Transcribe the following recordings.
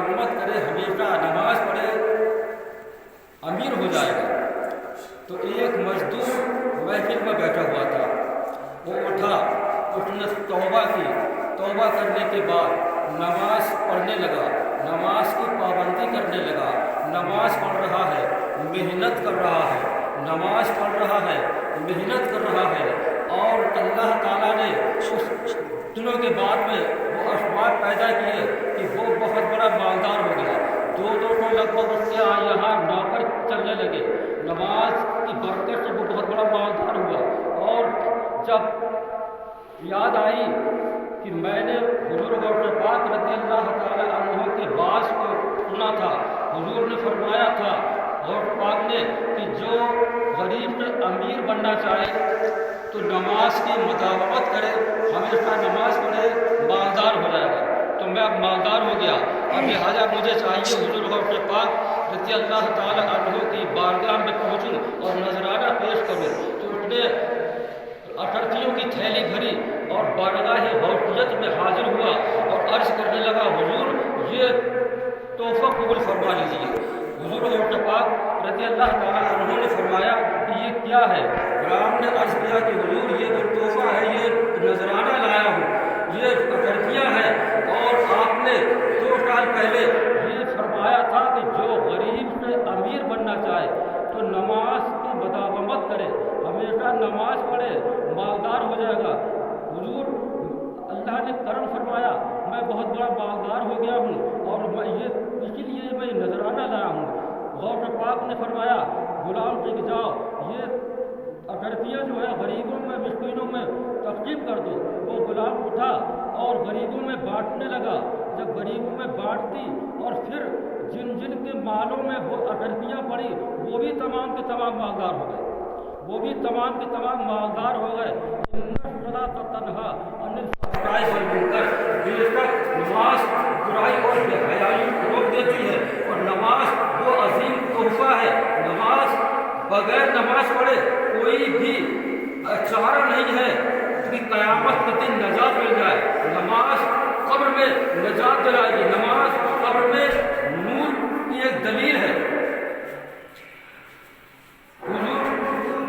مداومت کرے، ہمیشہ نماز پڑھے، امیر ہو جائے گا۔ تو ایک مزدور محفل میں بیٹھا ہوا تھا، وہ اٹھا، اس نے توبہ کی، توبہ کرنے کے بعد نماز پڑھنے لگا، نماز کی پابندی کرنے لگا، نماز پڑھ رہا ہے، محنت کر رہا ہے، نماز پڑھ رہا ہے، محنت کر رہا ہے، اور اللہ تعالیٰ نے اس دنوں کے بعد میں وہ اسباب پیدا کیے کہ وہ بہت بڑا مالدار ہو گیا۔ دو لگ بھگ اس کے یہاں نوکر چلنے لگے، نماز کی برکت سے وہ بہت بڑا مالدار ہوا۔ اور جب یاد آئی کہ میں نے حضور غوث پاک رضی اللہ تعالیٰ عنہ کے بعض کو سنا تھا، حضور نے فرمایا تھا غوث پاک نے کہ جو غریب سے امیر بننا چاہے تو نماز کی مداومت کرے، ہمیشہ نماز پڑھے، مالدار ہو جائے گا۔ تو میں اب مالدار ہو گیا، اب لہٰذا مجھے چاہیے حضور غوث پاک رضی اللہ تعالیٰ عنہ کی بارگاہ میں پہنچوں اور نذرانہ پیش کروں۔ تو اس نے اٹھڑتیوں کی تھیلی بھری اور بارگاہ غوثیت میں حاضر ہوا اور عرض کرنے لگا، حضور یہ تحفہ قبول فرما لیجیے۔ حضور غوث پاک رضی اللہ تعالیٰ عنہ نے فرمایا کہ یہ کیا ہے؟ غلام نے عرض کیا کہ حضور یہ جو تحفہ ہے یہ نذرانہ لایا ہوں، یہ اٹھڑتیاں ہیں، اور آپ نے 2 سال پہلے یہ فرمایا تھا کہ جو غریب سے امیر بننا چاہے تو نماز کی مداومت کرے، ہمیشہ نماز پڑھے، مالدار ہو جائے گا۔ حضور اللہ نے کرم فرمایا، میں بہت بڑا مالدار ہو گیا ہوں، اور اسی لیے میں نذرانہ لایا ہوں۔ غوث پاک نے فرمایا غلام سے کہ جاؤ یہ اٹھڑتیاں جو ہے غریبوں میں، مسکینوں میں تقسیم کر دو۔ وہ غلام اٹھا اور غریبوں میں بانٹنے لگا۔ جب غریبوں میں بانٹتی اور پھر جن کے مالوں میں وہ اٹھڑتیاں پڑی وہ بھی تمام کے تمام مالدار ہو گئے، وہ بھی تمام کے تمام مالدار ہو گئے۔ تنہا بے شک نماز برائی اور بے حیائی کو روک دیتی ہے، اور نماز وہ عظیم تحفہ ہے۔ نماز بغیر نماز پڑھے کوئی بھی چارہ نہیں ہے کہ قیامت کے دن نجات مل جائے۔ نماز قبر میں نجات دلائے گی، نماز قبر میں نور کی ایک دلیل ہے۔ حضور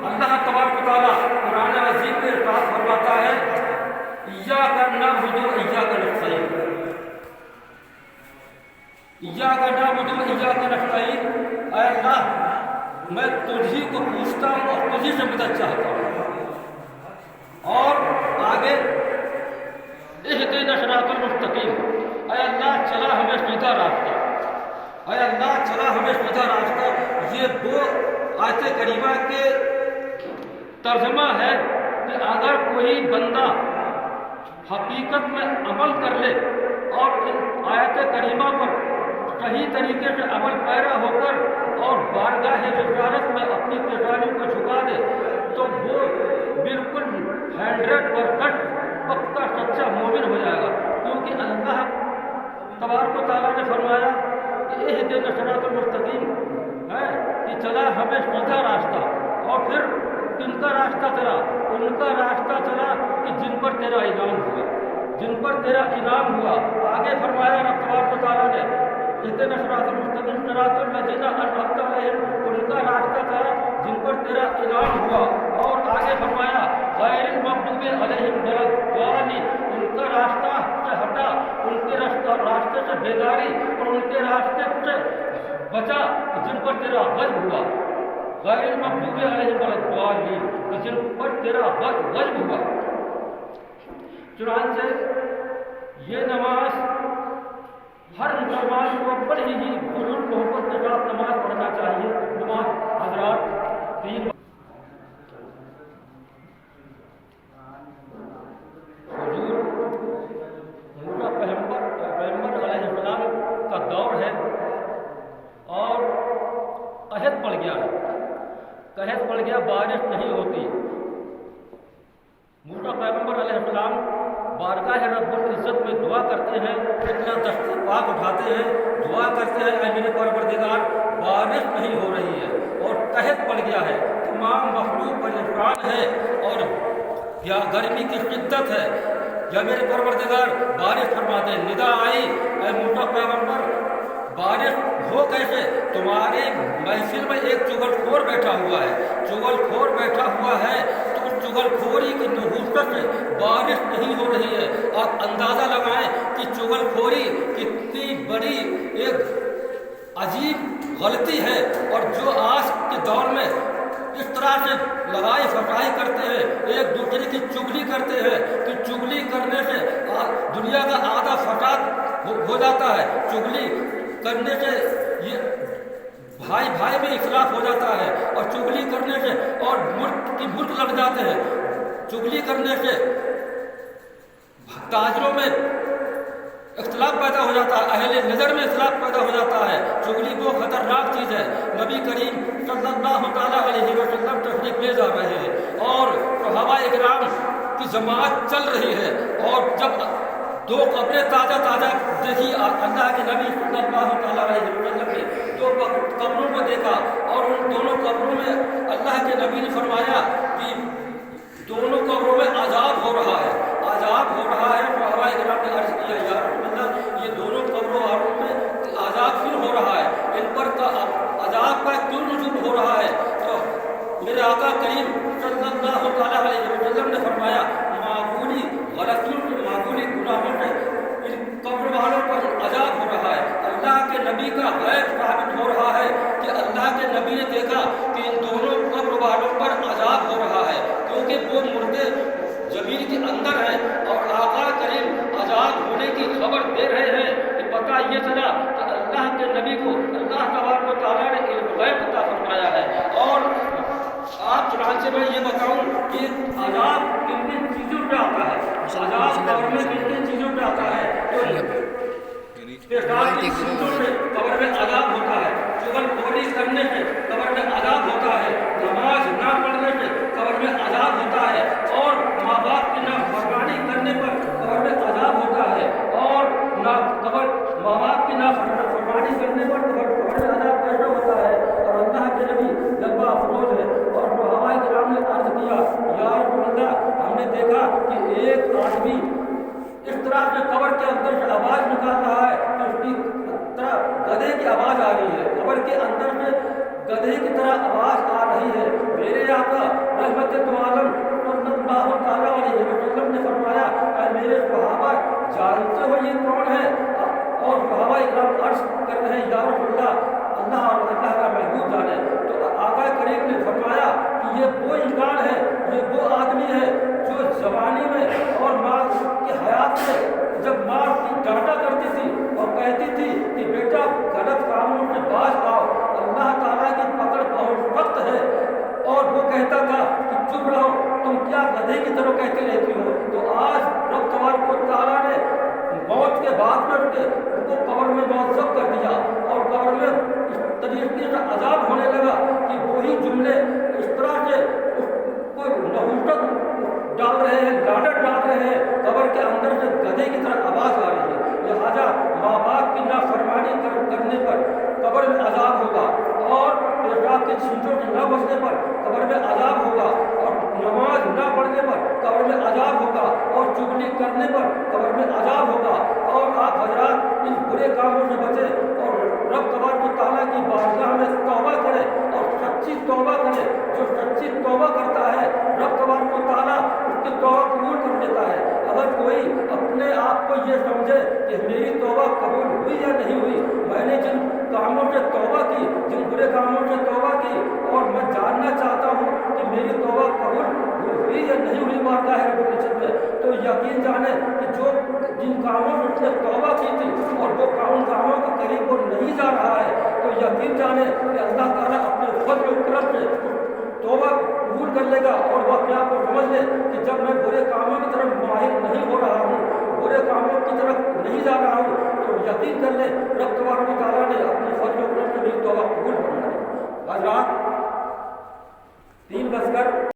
اللہ تبارک و تعالیٰ قرآن عظیم میں ارشاد فرماتا ہے، ایاک نعبد و ایاک نستعین، ایاک نعبد و ایاک نستعین، اے اللہ میں تجھی کو پوچھتا ہوں اور تجھی سے مدد چاہتا ہوں۔ اور آگے اہدنا الصراط المستقیم، اے اللہ چلا ہمیں سیدھا راستہ، اے اللہ چلا ہمیں سیدھا راستہ۔ یہ 2 آیت کریمہ کے ترجمہ ہے کہ اگر کوئی بندہ حقیقت میں عمل کر لے اور ان آیت کریمہ پر صحیح طریقے سے عمل پیرا ہو کر اور بارگاہ رسالت میں اپنی پیشانی کو جھکا دے تو وہ بالکل 100% پکا سچا مومن ہو جائے گا، کیونکہ اللہ تبارک و تعالیٰ نے فرمایا کہ اہدنا الصراط المستقیم ہے کہ چلا ہمیں سیدھا راستہ، اور پھر کن کا راستہ چلا؟ ان کا راستہ چلا کہ جن پر تیرا انعام ہوا، جن پر تیرا انعام ہوا۔ آگے فرمایا رب تبارک و تعالیٰ نے اہدنا الصراط المستقیم صراط الذین انعمت علیہم، ان کا راستہ چلا جن پر تیرا انعام ہوا۔ اور آگے فرمایا غیر المغضوب علیہم ولا الضالین، ان کا راستہ سے ہٹا، ان کے راستے سے بیداری اور ان کے راستے سے بچا جن پر تیرا غضب ہوا، غیر المغضوب علیہم ولا الضالین، جن پر تیرا غضب ہوا۔ چنانچہ یہ نماز ہر مسلمان کو بڑی ہی بزرگ محبت کے ساتھ نماز پڑھنا چاہیے۔ نماز حضرات 3 حضور موسیٰ پیغمبر علیہ السلام کا دور ہے اور قحط پڑ گیا ہے، قحط پڑ گیا، بارش نہیں ہوتی۔ موسیٰ پیغمبر علیہ السلام بارگاہ رب العزت میں دعا کرتے ہیں، اتنا دست پاک اٹھاتے ہیں، دعا کرتے ہیں اے میرے پروردگار بارش نہیں ہو رہی ہے اور قحط پڑ گیا ہے، تمام مخلوق پریشان ہے اور یا گرمی کی شدت ہے، یا میرے پروردگار بارش فرما دے۔ ندا آئی اے موسیٰ پیغمبر कैसे? तुम्हारी महफिल में एक चुगलखोर बैठा हुआ है, चुगलखोर बैठा हुआ है, तो उस चुगलखोरी की नहूसत से बारिश नहीं हो रही है। आप अंदाज़ा लगाएं कि चुगलखोरी कितनी बड़ी एक अजीब गलती है, और जो आज के दौर में इस तरह से लगाई फसाई करते हैं, एक दूसरे की चुगली करते हैं कि चुगली करने से दुनिया का आधा फसाद हो जाता है। चुगली करने से ये भाई भाई में इख्लाफ हो जाता है, और चुगली करने से और मुल्क की मुल्क लग जाते हैं। चुगली करने से ताजरों में इख्तलाफ पैदा हो जाता है, अहले नज़र में इख्तलाफ पैदा हो जाता है। चुगली वो खतरनाक चीज़ है। नबी करीम सल्लल्लाहु तआला अलैहि वसल्लम तशरीफ ले जा रहे हैं और सहाबा इकराम की जमात चल रही है, और जब दो कब्रें ताज़ा ताज़ा देखी अल्लाह के नबी सल्लल्लाहु तआला अलैहि वसल्लम ने दो कब्रों को देखा, और उन दोनों कब्रों में अल्लाह के नबी ने फरमाया कि दोनों कब्रों में अजाब हो रहा है, अजाब हो रहा है। सहाबा इकराम ने अर्ज़ किया, या रसूल अल्लाह, ये दोनों कब्रों वालों में अजाब क्यों हो रहा है? इन पर अजाब का क्यों नुज़ूल हो रहा है? तो मेरे आका करीम सल्लल्लाहु तआला अलैहि वसल्लम ने फरमाया, मामूली गलतियों से, मामूली गुनाहों से इन कब्र वालों पर अजाब हो रहा है। अल्लाह के नबी का गैब साबित हो रहा है कि अल्लाह के नबी ने देखा कि इन दोनों कब्र वालों पर अजाब हो रहा है, क्योंकि वो मुर्दे ज़मीन के अंदर हैं, और आका करीम अजाब होने की खबर दे रहे हैं। कि पता ये चला कि अल्लाह के नबी को अल्लाह तबारक व तआला ने इल्म गैब अता फरमाया है। और आप चुनाचे में ये बताऊं कि अजाब किन किन चीज़ों पे आता है, अजाब कब्र में किन किन चीज़ों पे आता है। तो पेशाब की चीज़ों से कब्र में अजाब होता है, चुगलखोरी करने से कब्र में अजाब होता है, नमाज ना पढ़ने से कब्र में अजाब होता है, और माँ बाप की नाफरमानी करने पर कब्र में अजाब होता है, और माँ बाप की नाफरमानी करने पर कब्र में अजाब कैसे होता है। और अल्लाह के नबी जब अफरोज है, और सहाबा किराम ने अर्ज़ किया, या रसूल अल्लाह, हमने देखा कि एक आदमी इस तरह से कब्र के अंदर से आवाज़ निकाल रहा है कि उसकी तरह गधे की आवाज़ आ रही है, कब्र के अंदर से गधे की तरह आवाज़ आ रही है। मेरे आका रहमत दो आलम सल्लल्लाहु तआला अलैहि वसल्लम ने फरमाया, मेरे सहाबा जानते हो ये कौन है? और सहाबा इकराम अर्ज़ कर रहे हैं, या रसूल अल्लाह, अल्लाह और अल्लाह का महबूब जाने। तो आका करीम ने फरमाया कि ये वो इंसान है, ये वो आदमी है जो जवानी में और माँ की हयात में जब माँ की डांटा करती थी और कहती थी कि बेटा गलत कामों से बाज आओ, अल्लाह ताला की पकड़ बहुत सख्त है, और वो कहता था कि चुप रहो, तुम क्या गधे की तरह कहती रहती हो। तो आज रब तबारक व तआला ने मौत के बाद में उनको कब्र में मुअज़्ज़ब कर दिया, और कब्र में इस तरीके से अजाब होने लगा कि वही जुमले इस तरह से उसको नहूसत डाल रहे हैं, लानत डाल रहे हैं, कब्र के अंदर से गधे की तरह आवाज़ आ रही है। लिहाजा माँ बाप की नाफरमानी करने पर कब्र में अजाब होगा, और पेशाब के छींटों से न बचने पर कब्र में अजाब होगा, और नमाज न पढ़ने पर कब्र में अजाब होगा, और चुगली करने पर कब्र में अजाब होगा। और आप हजरात इन बुरे कामों से बचें, और रब तबारक व तआला की बारगाह में तौबा करें, और सच्ची तौबा करें। जो सच्ची तौबा करता है, रब तबारक व तआला उसकी तौबा कबूल कर लेता है। अगर कोई अपने आप को ये समझे कि मेरी तौबा कबूल हुई या नहीं हुई, मैंने जिन कामों से तौबा की, जिन बुरे कामों से तौबा की, और मैं जानना चाहता हूँ कि मेरी तौबा कबूल हुई या नहीं हुई बारगाह रब्बुल इज्जत में, तो यकीन जाने कि जो जिन कामों से उसने तौबा की थी और वो उन कामों के करीब वो नहीं जा रहा है, तो यकीन जाने कि अल्लाह ताला अपने फज़्ल व करम से तौबा कबूल कर लेगा। और वो अपने आप को समझ ले कि जब मैं बुरे कामों की तरफ माहिर नहीं हो रहा हूँ, बुरे कामों की तरफ नहीं जा रहा हूँ, तो यकीन कर ले रब तबारक व तआला ने अपने फज़्ल व करम से मेरी तौबा कबूल कर ली। आज रात 3 बजकर